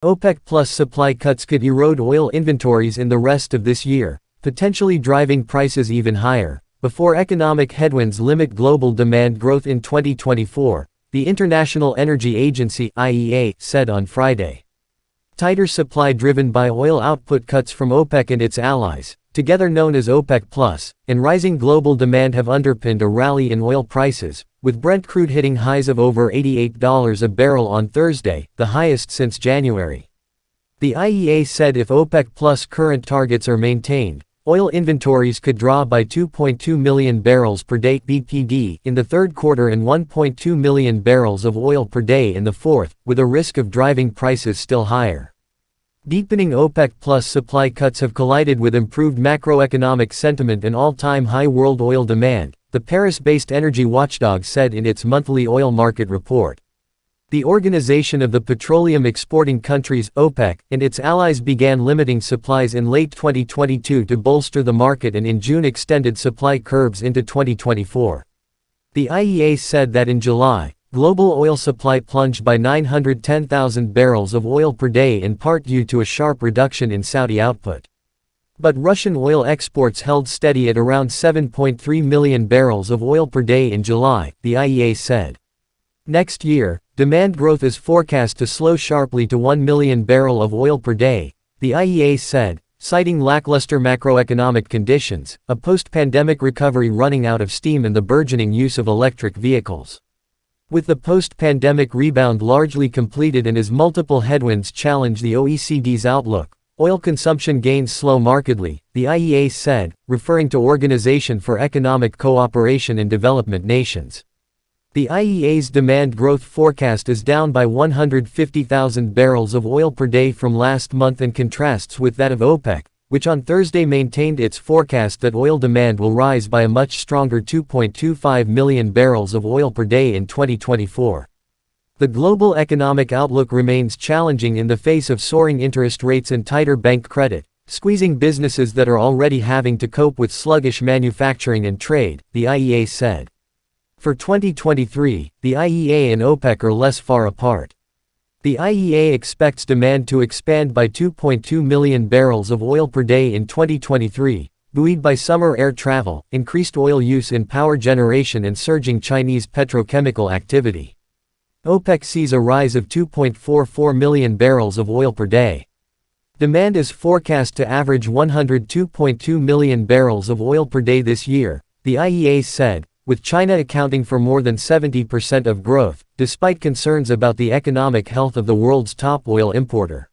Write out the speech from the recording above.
OPEC Plus supply cuts could erode oil inventories in the rest of this year, potentially driving prices even higher, before economic headwinds limit global demand growth in 2024, the International Energy Agency (IEA) said on Friday. Tighter supply driven by oil output cuts from OPEC and its allies, together known as OPEC Plus, and rising global demand have underpinned a rally in oil prices, with Brent crude hitting highs of over $88 a barrel on Thursday, the highest since January. The IEA said if OPEC Plus current targets are maintained, oil inventories could draw by 2.2 million barrels per day (BPD) in the third quarter and 1.2 million barrels of oil per day in the fourth, with a risk of driving prices still higher. Deepening OPEC Plus supply cuts have collided with improved macroeconomic sentiment and all-time high world oil demand, the Paris-based energy watchdog said in its monthly oil market report. The Organization of the Petroleum Exporting Countries (OPEC) and its allies began limiting supplies in late 2022 to bolster the market and in June extended supply curbs into 2024. The IEA said that in July, global oil supply plunged by 910,000 barrels of oil per day in part due to a sharp reduction in Saudi output. But Russian oil exports held steady at around 7.3 million barrels of oil per day in July, the IEA said. Next year, demand growth is forecast to slow sharply to 1 million barrel of oil per day, the IEA said, citing lackluster macroeconomic conditions, a post-pandemic recovery running out of steam and the burgeoning use of electric vehicles. With the post-pandemic rebound largely completed and as multiple headwinds challenge the OECD's outlook, oil consumption gains slow markedly, the IEA said, referring to Organization for Economic Cooperation and Development Nations. The IEA's demand growth forecast is down by 150,000 barrels of oil per day from last month and contrasts with that of OPEC, which on Thursday maintained its forecast that oil demand will rise by a much stronger 2.25 million barrels of oil per day in 2024. The global economic outlook remains challenging in the face of soaring interest rates and tighter bank credit, squeezing businesses that are already having to cope with sluggish manufacturing and trade, the IEA said. For 2023, the IEA and OPEC are less far apart. The IEA expects demand to expand by 2.2 million barrels of oil per day in 2023, buoyed by summer air travel, increased oil use in power generation and surging Chinese petrochemical activity. OPEC sees a rise of 2.44 million barrels of oil per day. Demand is forecast to average 102.2 million barrels of oil per day this year, the IEA said, with China accounting for more than 70% of growth, despite concerns about the economic health of the world's top oil importer.